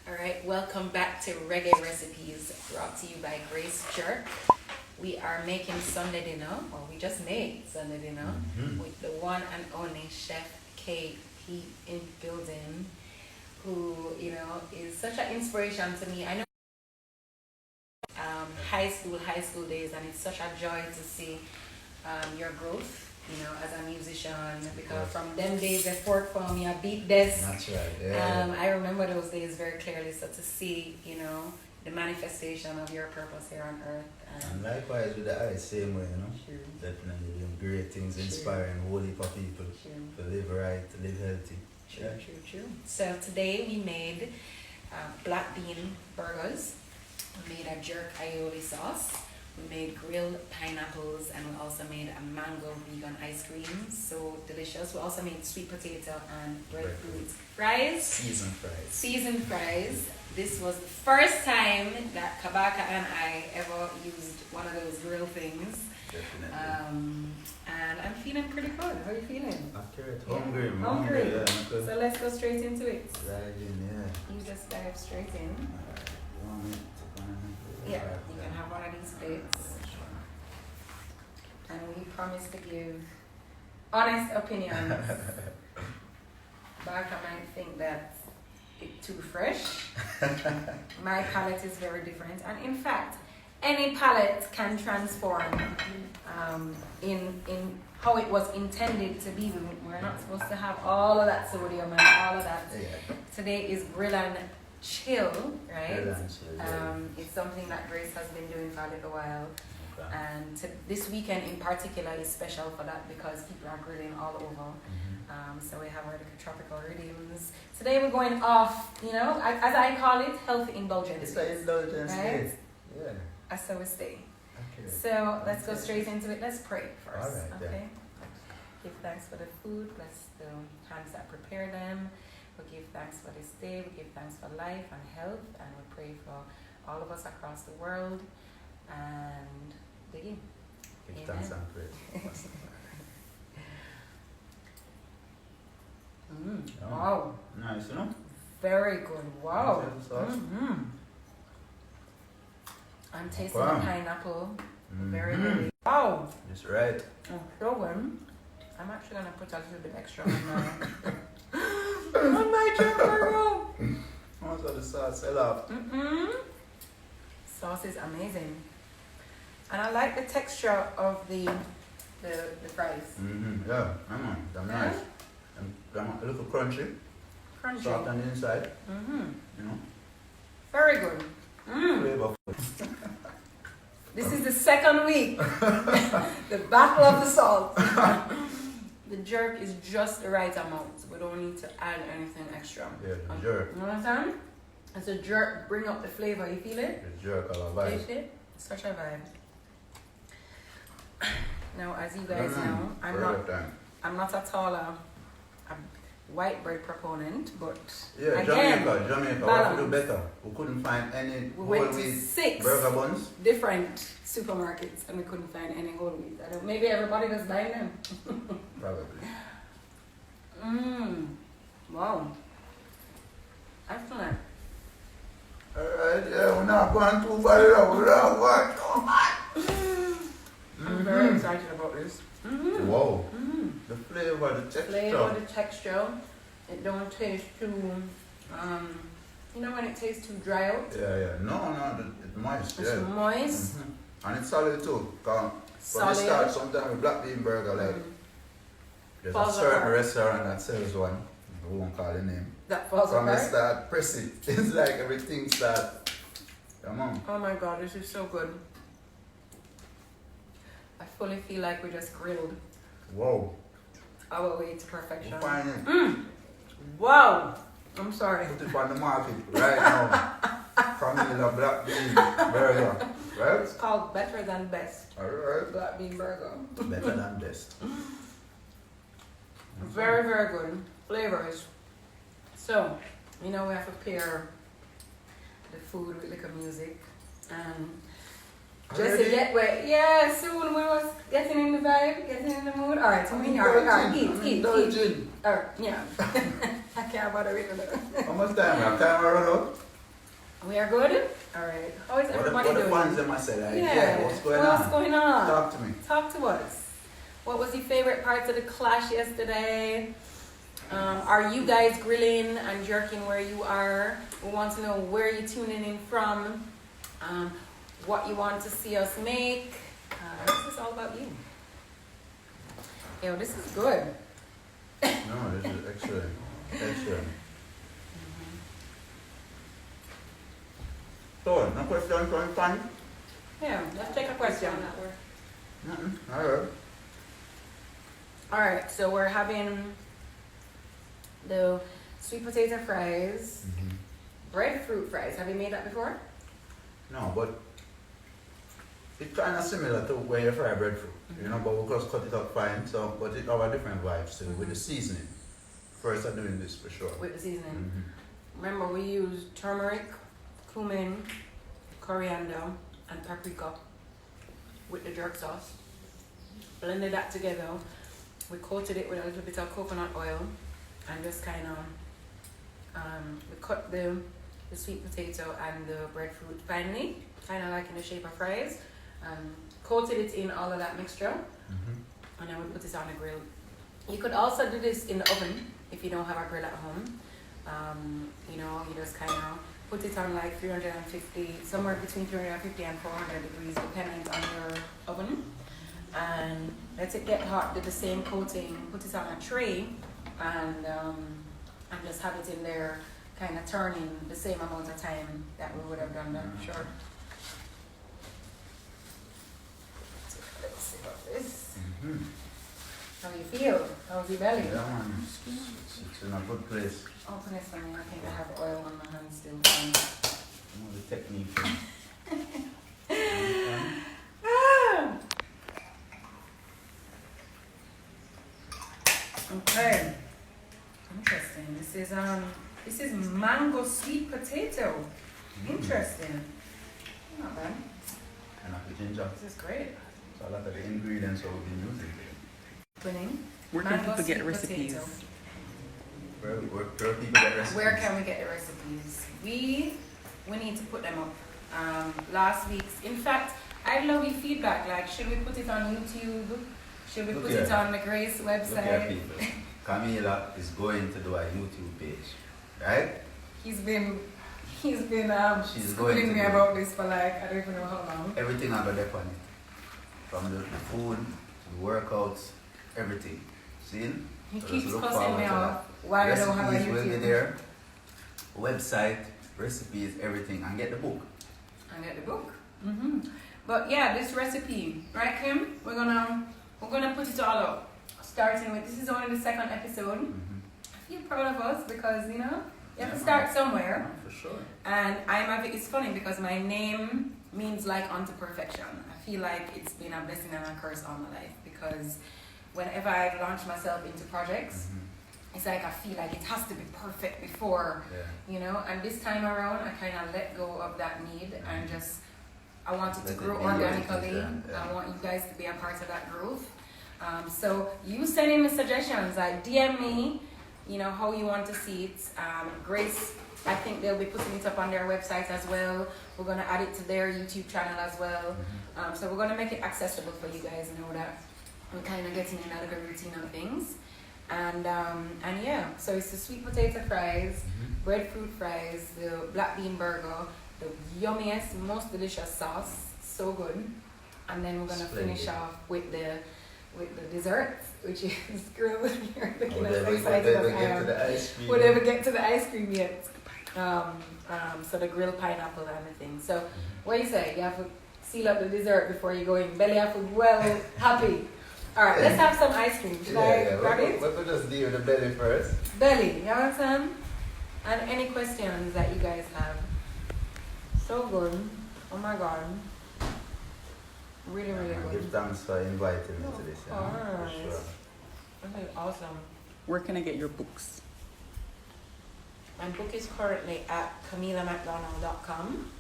Alright, welcome back to Reggae Recipes, brought to you by Grace Jerk. We are making Sunday dinner, or we just made Sunday dinner, with the one and only Chef KP in building, who, is such an inspiration to me. I know high school days, and it's such a joy to see your growth, as a musician, because from them days at Fort Farm, I beat this. That's right, yeah. I remember those days very clearly, so to see, the manifestation of your purpose here on earth. And likewise with the eyes, same way, True. Definitely doing great things, inspiring a whole heap of people to live right, to live healthy. True. So today we made black bean burgers. We made a jerk aioli sauce. We made grilled pineapples, and we also made a mango vegan ice cream. So delicious. We also made sweet potato and breadfruit fries. Seasoned fries. This was the first time that Kabaka and I ever used one of those grill things. Definitely. And I'm feeling pretty good. How are you feeling? Accurate. Yeah. Hungry. Yeah, So let's go straight into it. Right in, yeah. You just dive straight in. Alright. 1 minute. Yeah, you can have one of these plates. And we promise to give honest opinions. Baka might think that it's too fresh. My palate is very different. And in fact, any palate can transform in how it was intended to be. We're not supposed to have all of that sodium and all of that. Yeah. Today is grill and chill, right? Grill and chill, yeah. It's something that Grace has been doing for a little while. Okay. And this weekend in particular is special for that because people are grilling all over. So we have our little tropical rhythms. Today we're going off, as I call it, healthy indulgence. It's an indulgence, right? Yeah. That's how we stay. Okay. So let's go straight into it. Let's pray first. All right, Okay. Give thanks for the food. Bless the hands that prepare them. We give thanks for this day. We give thanks for life and health. And we pray for all of us across the world. And begin. Give Amen. thanks and praise. Wow. Nice, Very good. Wow. Nice sauce. I'm tasting Wow. the pineapple. Very, very. Wow. Just right. So good. I'm actually going to put a little bit extra on my burger. Also the sauce, I love. Sauce is amazing. And I like the texture of the fries. Yeah, they're nice. And they're a little crunchy. Crunchy. Soft on the inside. Very good. Flavorful. This is the second week. The battle of the salt. The jerk is just the right amount. We don't need to add anything extra. Yeah, the jerk. You know what I'm saying? It's a jerk, bring up the flavor. You feel it? The jerk, I love Taste it? Such a vibe. Now, as you guys know, I'm not at all a white bread proponent, but yeah, again, Jamaica, we have to do better. We couldn't find any we whole went to wheat 6 burger buns. different supermarkets and we couldn't find any whole wheat. I don't, maybe everybody was buying them. Probably. Wow. Excellent. Alright, yeah, we're not going too far now. We're not going too far. I'm very excited about this. Wow. The flavor, the texture. It don't taste too, when it tastes too dry out. Yeah. No, it's moist. It's moist. And it's solid too. From the start, sometimes with black bean burger, there's a certain restaurant that sells one. We won't call the name. That falls From the apart? start, press it. It's like everything starts. Come on. Oh my god, this is so good. I fully feel like we just grilled Whoa. our way to perfection. We'll find it. Wow. I'm sorry. Put it on the market right now. Kamela black bean burger. Right? It's called Better Than Best. Alright. Black bean burger. Better than best. Very, very good. Flavors. So, we have to pair the food with liquor music. And just to get where, soon we was getting in the vibe, getting in the mood. Alright, so we are. Eat. Alright, yeah. I can't bother with it. How much time? Have time run out? We are good? Alright. How is everybody what doing? the fans them I said, yeah, what's going on? What's going on? Talk to me. Talk to us. What was your favorite parts of the clash yesterday? Are you guys grilling and jerking where you are? We want to know where you're tuning in from, what you want to see us make. This is all about you. Yo, this is good. No, this is excellent. Excellent. So, no question from fun? Yeah, let's take a question. Nothing. Alright. Alright, so we're having the sweet potato fries, breadfruit fries. Have you made that before? No, but it's kind of similar to when you fry breadfruit, you know, but we just cut it up fine, so, but it have a different vibes too, with the seasoning. First I'm doing this for sure. With the seasoning. Remember, we use turmeric, cumin, coriander, and paprika with the jerk sauce. Blended that together. We coated it with a little bit of coconut oil and just kind of, we cut the sweet potato and the breadfruit finely, kind of like in the shape of fries. Coated it in all of that mixture, and then we put it on the grill. You could also do this in the oven if you don't have a grill at home. You know, you just kind of put it on like 350, somewhere between 350 and 400 degrees, depending on your oven. And let it get hot, do the same coating, put it on a tray, and just have it in there, kind of turning the same amount of time that we would have done that, sure. So let's see about this. How do you feel? How's your belly? Yeah, man, it's in a good place. Open it for me. I think I have oil on my hands still. You know the technique. Okay. Interesting. This is mango sweet potato. Interesting. Not bad. And a ginger. This is great. So a lot of the ingredients we'll be using. Winning. Where can people get recipes? Where people get recipes? Where can we get the recipes? We need to put them up. Last week's. In fact, I'd love your feedback. Like, should we put it on YouTube? Should we put it on the Grace website? Look here, people. Kamela is going to do a YouTube page, right? He's been She's schooling me about this for like, I don't even know how long. Everything I got there on it. From the food, to the workouts, everything. See? He So keeps just look cussing forward me to off. that. Why I don't have a Recipes will be YouTube? there. Website, recipes, everything. And get the book. And get the book. But yeah, this recipe, right, Kim? We're gonna put it all up. Starting with, this is only the second episode. I feel proud of us because, you know, you have to start somewhere. For sure. And it's funny because my name means like unto perfection. I feel like it's been a blessing and a curse all my life because whenever I launch myself into projects, it's like I feel like it has to be perfect before, you know. And this time around, I kind of let go of that need and just, I want it to grow organically. I want you guys to be a part of that growth. So you send in the suggestions, like DM me, you know, how you want to see it. Grace, I think they'll be putting it up on their website as well. We're going to add it to their YouTube channel as well. So we're going to make it accessible for you guys, know that we're kind of getting in a good routine of things. And yeah, so it's the sweet potato fries, breadfruit fries, the black bean burger, the yummiest, most delicious sauce, so good. And then we're going to finish off with the dessert, which is grilled. You're looking as excited as I am. We'll never get to the ice cream yet. So the grilled pineapple and the thing. So what do you say? You have to seal up the dessert before you go in. Belly have to well happy. Alright, let's have some ice cream. Should I grab it? We'll just deal with the belly first. Belly, you know what I'm saying? And any questions that you guys have? So good. Oh my god. Really, really good. Give thanks for inviting me to this. Of course. For sure. This is awesome. Where can I get your books? My book is currently at kamelamcdonald.com.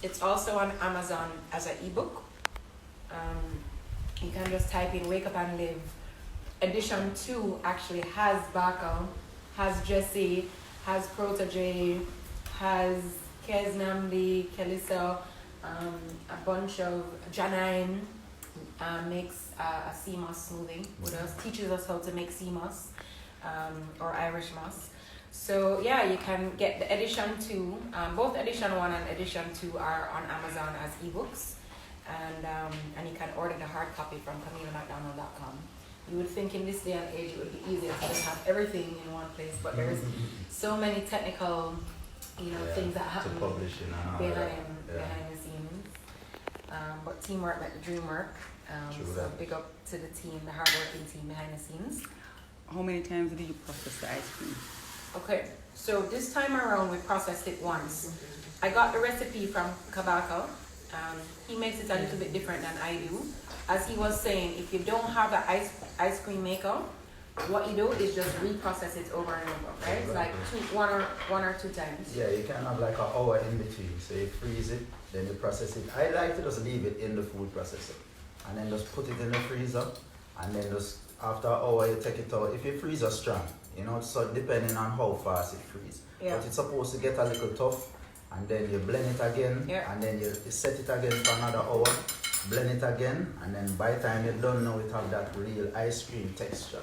It's also on Amazon as an ebook. You can just type in Wake Up and Live. Edition 2 actually has Baka, has Jesse, has Protege, has Kesnamdi, Kelisa, a bunch of Janine makes a sea moss smoothie with us, teaches us how to make sea moss or Irish moss. So yeah, you can get the edition 2, both edition 1 and edition 2 are on Amazon as ebooks, and you can order the hard copy from CamelaMcDonald.com. You would think in this day and age it would be easier to just have everything in one place, but there's so many technical, things that happen to publishing and all behind that. the scenes. But teamwork make the dream work. True So that. big up to the team, the hardworking team behind the scenes. How many times did you process the ice cream? Okay, so this time around we processed it once. I got the recipe from Kabaka. He makes it a little bit different than I do. As he was saying, if you don't have an ice cream maker, what you do is just reprocess it over and over, right? It's like one or two times. Yeah, you can have like an hour in between. So you freeze it, then you process it. I like to just leave it in the food processor and then just put it in the freezer, and then just after an hour you take it out. If you freeze it strong, so depending on how fast it freezes. Yeah. But it's supposed to get a little tough, and then you blend it again, and then you set it again for another hour, blend it again, and then by the time you're done now, it have that real ice cream texture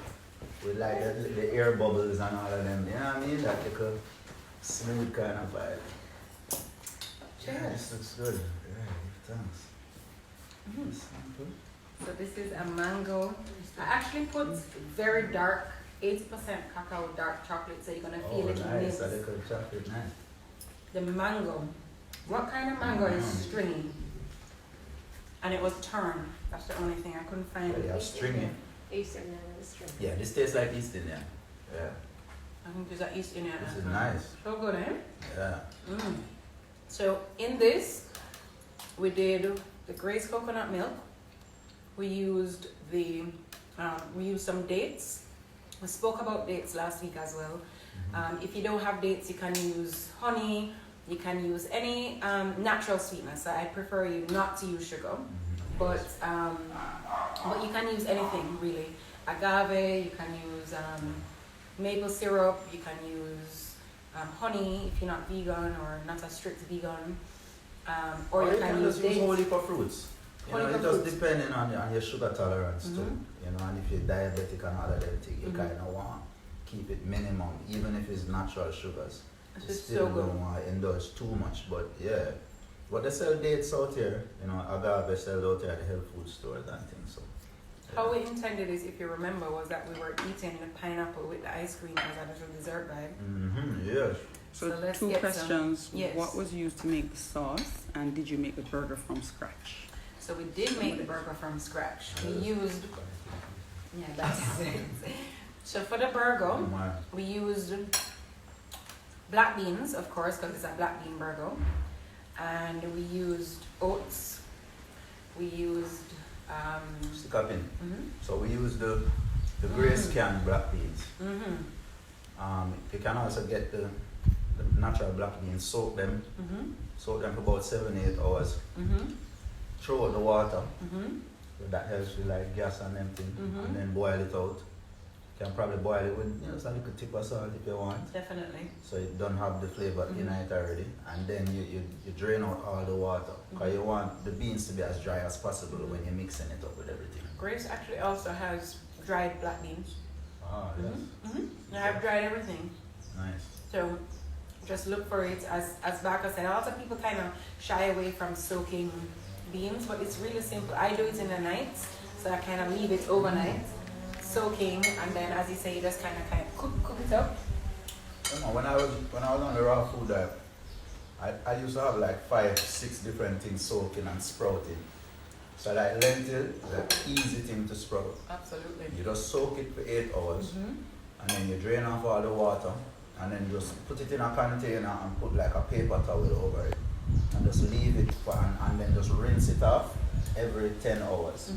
with like the air bubbles and all of them. You know what I mean? That little smooth kind of vibe. Yeah, this looks good. Yeah, thanks. Sample. So this is a mango. I actually put very dark, 80% cacao dark chocolate, so you're gonna feel it in nice. this. A little chocolate, nice. The mango. What kind of mango is stringy? And it was turned. That's the only thing I couldn't find. Yeah, stringy. Eastern and the string. Yeah, this tastes like East Indian. Yeah. I think there's an East Indian. This is nice. So good, eh? Yeah. So in this, we did the Grace coconut milk. We used some dates. We spoke about dates last week as well. If you don't have dates, you can use honey. You can use any natural sweetener. So I prefer you not to use sugar, but you can use anything really. Agave. You can use maple syrup. You can use honey if you're not vegan or not a strict vegan. Or you can use just dates. use whole heap of fruits. It just depending on your sugar tolerance too. And if you're diabetic and all of them things, you kind of want to keep it minimum, even if it's natural sugars. You still don't want to indulge too much, but yeah. But they sell dates out here, agave sell out here at the health food stores and things. So. Yeah. How we intended is, if you remember, was that we were eating the pineapple with the ice cream as a little dessert vibe. Yes. So let's two get questions. Yes. What was used to make the sauce, and did you make the burger from scratch? So we did make the burger from scratch. We used, that's it. So for the burger, we used black beans, of course, because it's a black bean burger. And we used oats. We used stick up in. So we use the Grace canned black beans. You can also get the natural black beans, soak them for about 7-8 hours. Throw out the water. So that helps with like gas and everything. And then boil it out. You can probably boil it with just a little tip of salt if you want. Definitely. So it don't have the flavor in it already. And then you drain out all the water. Because you want the beans to be as dry as possible when you're mixing it up with everything. Grace actually also has dried black beans. Ah, yes. I've dried everything. Nice. So just look for it. As Baka said, a lot of people kind of shy away from soaking beans, but it's really simple. I do it in the night, so I kind of leave it overnight, soaking, and then as you say, you just kind of cook it up. When I was on the raw food diet, I used to have like 5-6 different things soaking and sprouting. So like lentil, the easy thing to sprout. Absolutely. You just soak it for 8 hours, and then you drain off all the water, and then just put it in a container and put like a paper towel over it, and just leave it and then just rinse it off every 10 hours.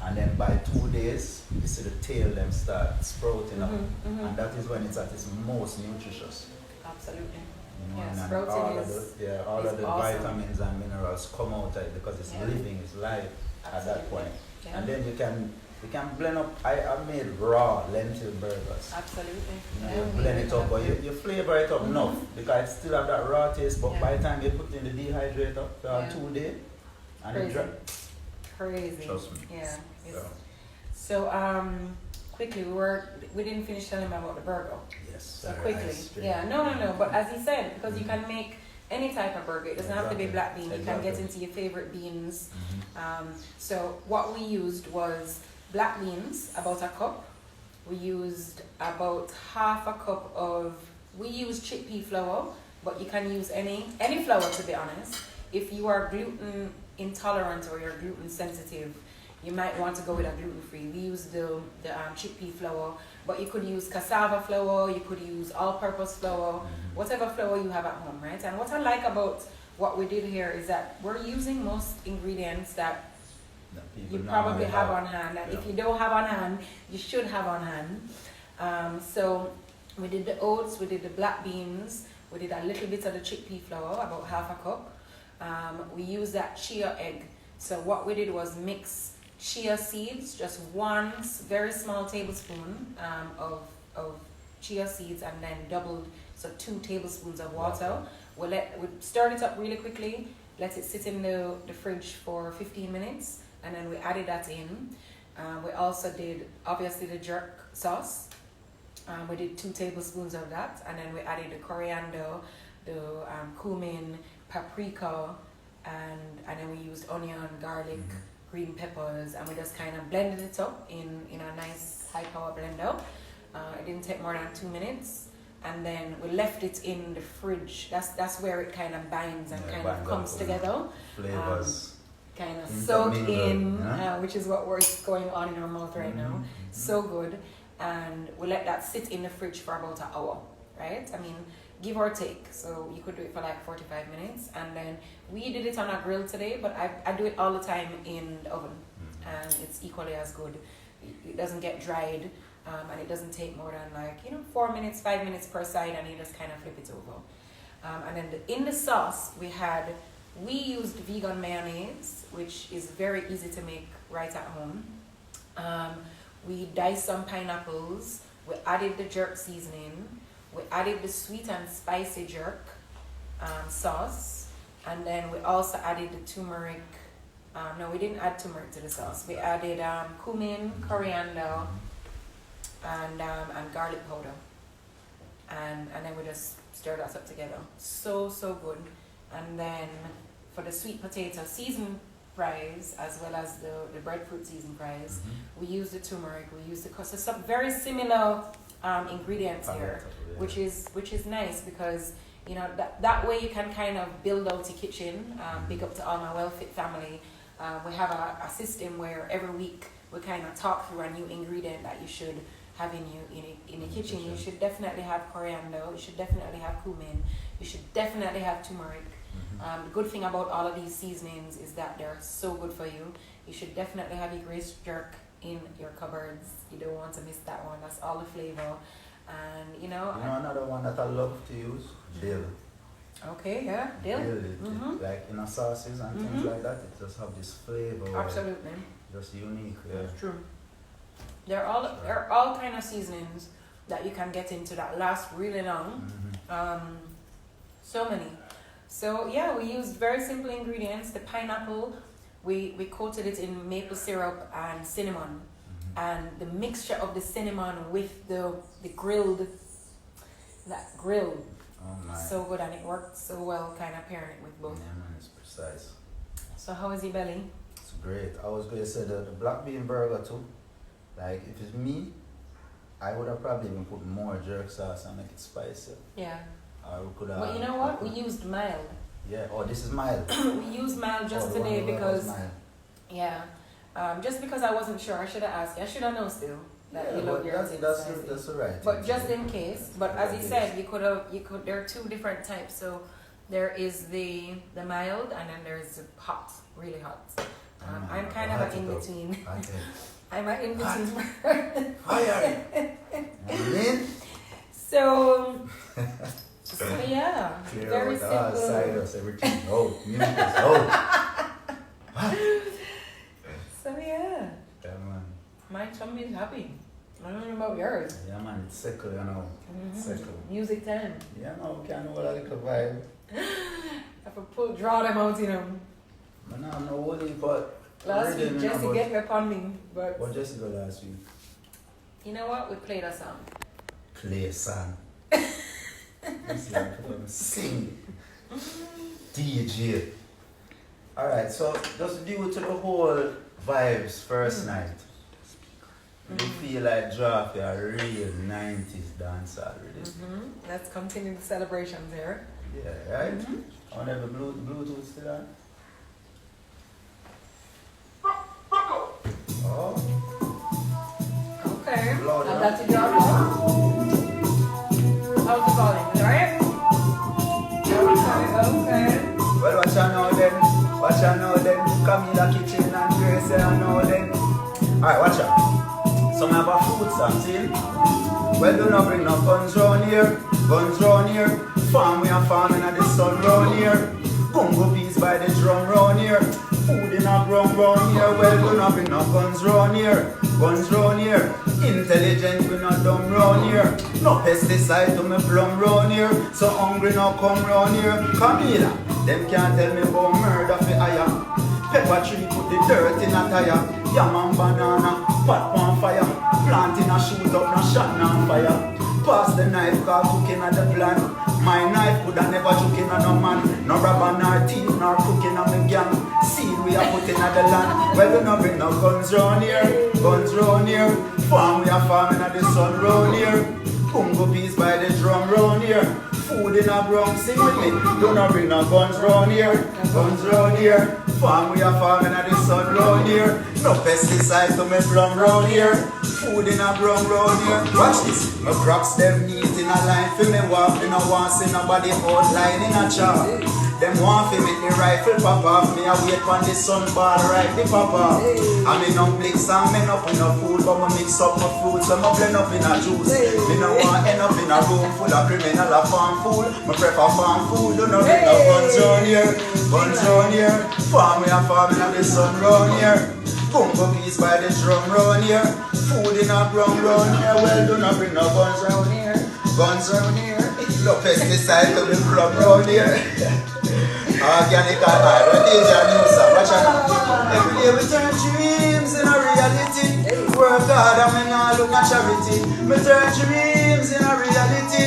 And then by 2 days, you see the tail them start sprouting up, and that is when it's at its most nutritious. Absolutely. And sprouting all is of the awesome. vitamins and minerals come out of it because it's living, it's live at that point. Yeah. And then you can You can blend up. I made raw lentil burgers. Absolutely. You know, you blend it up, but you flavor it up enough because it still have that raw taste. But by the time you put it in the dehydrator for 2 days, and it dry. Crazy. Trust me. Yeah. So quickly, we didn't finish telling him about the burger. Yes. So quickly. Yeah. No. But as he said, because you can make any type of burger. It doesn't have to be black bean. You can get into your favorite beans. So what we used was black beans, about a cup. We used about half a cup of, we use chickpea flour, but you can use any flour, to be honest. If you are gluten intolerant or you're gluten sensitive, you might want to go with a gluten-free. We use the chickpea flour, but you could use cassava flour, you could use all-purpose flour, whatever flour you have at home, right? And what I like about what we did here is that we're using most ingredients that you probably have on hand, and if you don't have on hand, you should have on hand. So we did the oats, we did the black beans, we did a little bit of the chickpea flour, about half a cup. We used that chia egg. So what we did was mix chia seeds, just one very small tablespoon of chia seeds, and then doubled, so 2 tablespoons of water. We stirred it up really quickly, let it sit in the fridge for 15 minutes, and then we added that in. We also did, obviously, the jerk sauce. We did 2 tablespoons of that, and then we added the coriander, the cumin, paprika, and then we used onion, garlic, green peppers, and we just kind of blended it up in a nice high power blender. It didn't take more than 2 minutes, and then we left it in the fridge. That's where it kind of binds and kind of comes together. Flavors. Kind of soak in, which is what was going on in our mouth right now. So good. And we let that sit in the fridge for about an hour, right? I mean, give or take. So you could do it for like 45 minutes. And then we did it on a grill today, but I do it all the time in the oven. And it's equally as good. It doesn't get dried, and it doesn't take more than 4 minutes, 5 minutes per side, and you just kind of flip it over. And then in the sauce, we used vegan mayonnaise, which is very easy to make right at home. We diced some pineapples. We added the jerk seasoning. We added the sweet and spicy jerk sauce. And then we also added the turmeric. No, we didn't add turmeric to the sauce. We added cumin, coriander, and garlic powder. And then we just stirred that up together. So good. And then for the sweet potato seasoned fries, as well as the breadfruit seasoned fries, we use the turmeric, we use the custard. Some very similar ingredients here, which is nice because that way you can kind of build out your kitchen. Big up to all my well-fit family. We have a system where every week we kind of talk through a new ingredient that you should have in your kitchen. You should definitely have coriander. You should definitely have cumin. You should definitely have turmeric. The good thing about all of these seasonings is that they're so good for you. You should definitely have your Grace jerk in your cupboards. You don't want to miss that one. That's all the flavor. And another one that I love to use, dill. Okay, yeah, dill. Like in sauces and things like that, it just have this flavor. Absolutely. Just unique. Yeah. That's true. There are all kind of seasonings that you can get into that last really long. So many. So yeah, we used very simple ingredients. The pineapple, we coated it in maple syrup and cinnamon, and the mixture of the cinnamon with the grilled, so good, and it worked so well, kind of pairing it with both. Yeah, man, it's precise. So how is your belly? It's great. I was going to say the black bean burger too. Like if it's me, I would have probably even put more jerk sauce and make it spicy. Yeah. We could have. But you know what? We used mild. Yeah. Oh, this is mild. We used mild just today because. Yeah. Just because I wasn't sure, I should have asked you. I should have known still that you love your things spicy. That's the right. But just in case. But as you said, you could. There are 2 different types. So there is the mild, and then there's the hot, really hot. I'm kind of in between. I'm in between. So yeah, clear very out simple. Cyrus, everything. Oh, music is oh. So yeah, Yeah, man. I don't know about yours. Yeah, man, it's circle, you know. Circle. Music time. Yeah, no, we can't know what a little vibe. I have to draw them out, you know. Man, I'm not holding, but. Last week, Jesse but, get me upon me, but what Jesse got last week? you know what? We played a song. Play a song. It's like sing. DJ. Alright, so just due to the whole vibes first night, you feel like drop a real 90s dance already. Let's continue the celebrations here. Yeah, right? I want to have the Bluetooth still on. Oh, Okay. Loud, And yeah. that's your job. How's the volume? Is it alright? Okay. well, watch out now then. Watch out now then. Camila Kitchen and Grace I know then. Alright, watch out. Some have a food something. Well, do not bring no guns round here. Guns round here. Farm we are farming and the sun round here. Bongo beats by the drum round here. Food in a ground round here. Well, do not bring no guns round here. Guns round here. Intelligent we not dumb round here. No pesticide to me plum round here. So hungry now come round here. Camila, them can't tell me about murder for hire. Pepper tree put the dirt in a tire. Yam and banana, pot on fire. Planting a shoot up, no shot, no fire. Pass the knife, cause cooking at the plan. My knife could have never choking on no man. No rubber, nor teeth, nor cooking on the gang. Seed we are putting at the land. Well, we no bring no guns round here. Guns round here. Farm we are farming at the sun round here. Congo peas by the drum round here. Food in a ground, sing with me. Do not bring no guns round here. Guns round here. Farm we are farming at the sun round here. No pesticides to me plum round here. Food in a ground round here. Watch this. My crops them neat in a line for me walk. Me no want see nobody outline in a chart. Them want fi make the rifle pop off. Me a wait on the sun ball right the pop off. I me no blix and me no put no food, but me mix up my fruits and me blend up in a juice. Me no want end up in a room full of criminal or farm food. Me prefer farm food. Do not bring no guns round here. Guns round here. Farm we a farming and the sun round here. Bongo peas by the drum round here. Food in a ground round here. Well, do not bring no guns round here. Guns round here. No pesticide to the club round here. Organic and high, what is your new song? Watch out. Every day we turn dreams in a reality. Work hard and we not look at charity. Me turn dreams in a reality.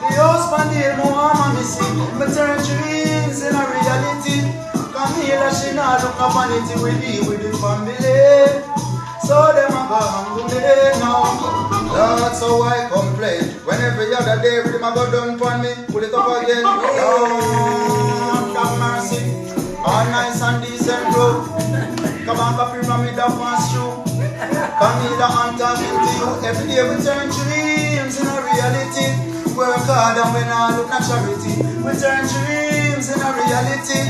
The house man deal more harm and me see. Me turn dreams in a reality. Camila she not look at vanity. We deal with the family. So them a go hungry me now. That's how I complain. When every other day them a go down for me. Pull it up again. Lord have mercy. All nice and decent road. Kabaka pyramid that pass through. Camila I'm talking to you. Every day we turn dreams in a reality. Work hard and we not look at charity. We turn dreams in a reality.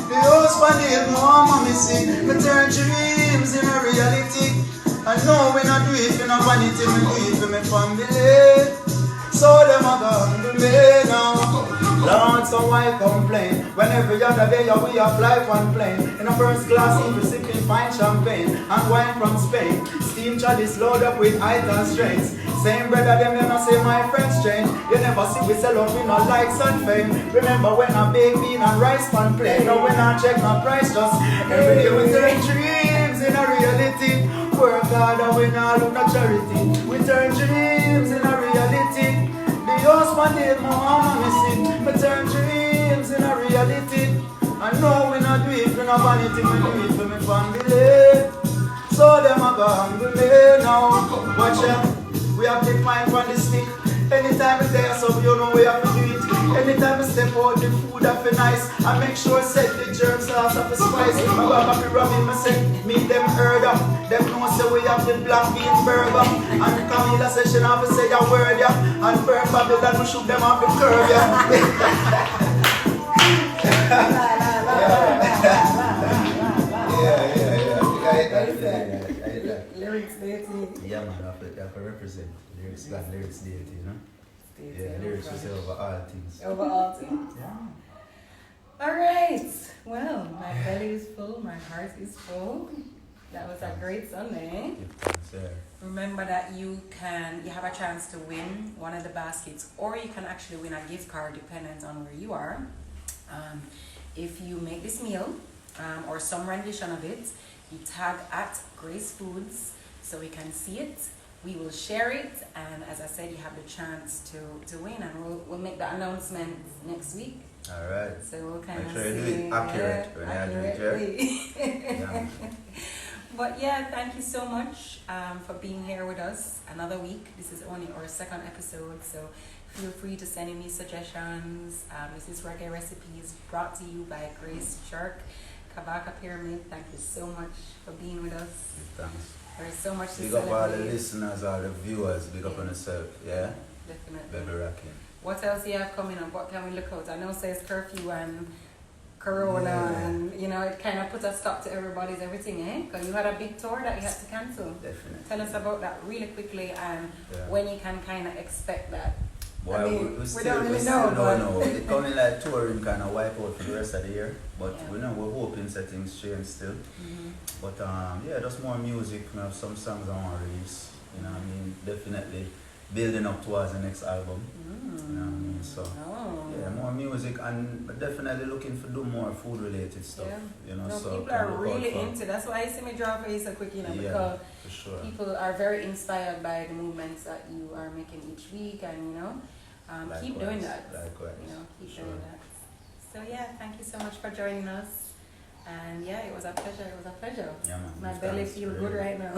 The house for the home and me see. We turn dreams in a reality. I know we not do it for no vanity. We do it for my family. So them a go to me now. Lord, so why complain? When every other day we a fly one plane. In a first class if we sipping fine champagne and wine from Spain. Steam chalice load up with ital strains. Same brother them you know say my friends change. You never see we sell out with no likes and fame. Remember when I bake bean and rice pan play. Now when I check my price just every day we turn dreams in a reality. Work hard and we not look at charity. We turn dreams in a reality. The house man did my mama missing. We turn dreams in a reality. I know we not do it for no vanity. We do it for my family. So them a go hungry me now. Watch out. We have the pine from the stick. Anytime we there, so you know we have to do it. Anytime we step out, the food have to nice. I make sure set the germ sauce of the spice. My mama be rubbing me say, me them heard up. Them know say we have the black bean burger. And Camila say she have to say a word ya. And burn Babylon, we shoot them off the curve ya. Lyrics deity. Yeah, man, I have to represent lyrics, that lyrics deity, you know? Deity, Yeah, no lyrics problem. is over all things. Over all things. Yeah. Alright. Well, my belly is full, my heart is full. That was a great Sunday. Give thanks, yeah. Remember that you have a chance to win one of the baskets, or you can actually win a gift card depending on where you are. If you make this meal or some rendition of it, you tag at Grace Foods so we can see it. We will share it, and as I said, you have the chance to win, and we'll make the announcement next week. All right. So we'll kind Make of sure you see do it accurate when I do it, accurately. Yeah. But yeah, thank you so much for being here with us another week. This is only our second episode, so feel free to send in me suggestions. This is Reggae Recipes brought to you by Grace Jerk, Kabaka Pyramid. Thank you so much for being with us. Thanks. There's so much to Big up all the celebrate. listeners, all the viewers, big up on yourself, yeah? Definitely. Baby rocking. What else do you have coming up? What can we look out? I know it says curfew and Corona, Yeah. and you know it kind of put a stop to everybody's everything, eh? Because you had a big tour that you had to cancel. Definitely. Tell us about that really quickly, and Yeah. when you can kind of expect that. Well, I mean, we we still, don't really we still know, but- don't know. It coming like touring kind of wipe out for the rest of the year, but Yeah. we know we're hoping that things change still. Mm-hmm. But yeah, just more music. We have some songs I want to release. You know what I mean? Definitely building up towards the next album. You know what I mean? So Oh. yeah, more music, and definitely looking for do more food related stuff. Yeah. You know, No, so people can are look out really for- into. That's why I see me draw for you so quick, you know, Yeah, because for sure. people are very inspired by the movements that you are making each week, and you know, keep doing Likewise, that. Likewise. You know, keep Sure. doing that. So yeah, thank you so much for joining us. And yeah, it was a pleasure. It was a pleasure. Yeah, man. My Give belly thanks, feels really. good right now.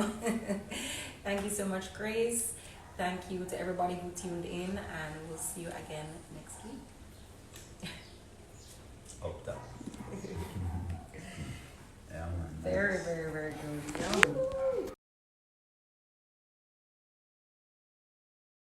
Thank you so much, Grace. Thank you to everybody who tuned in, and we'll see you again next week. Up top. Yeah, man. Very, very, very good.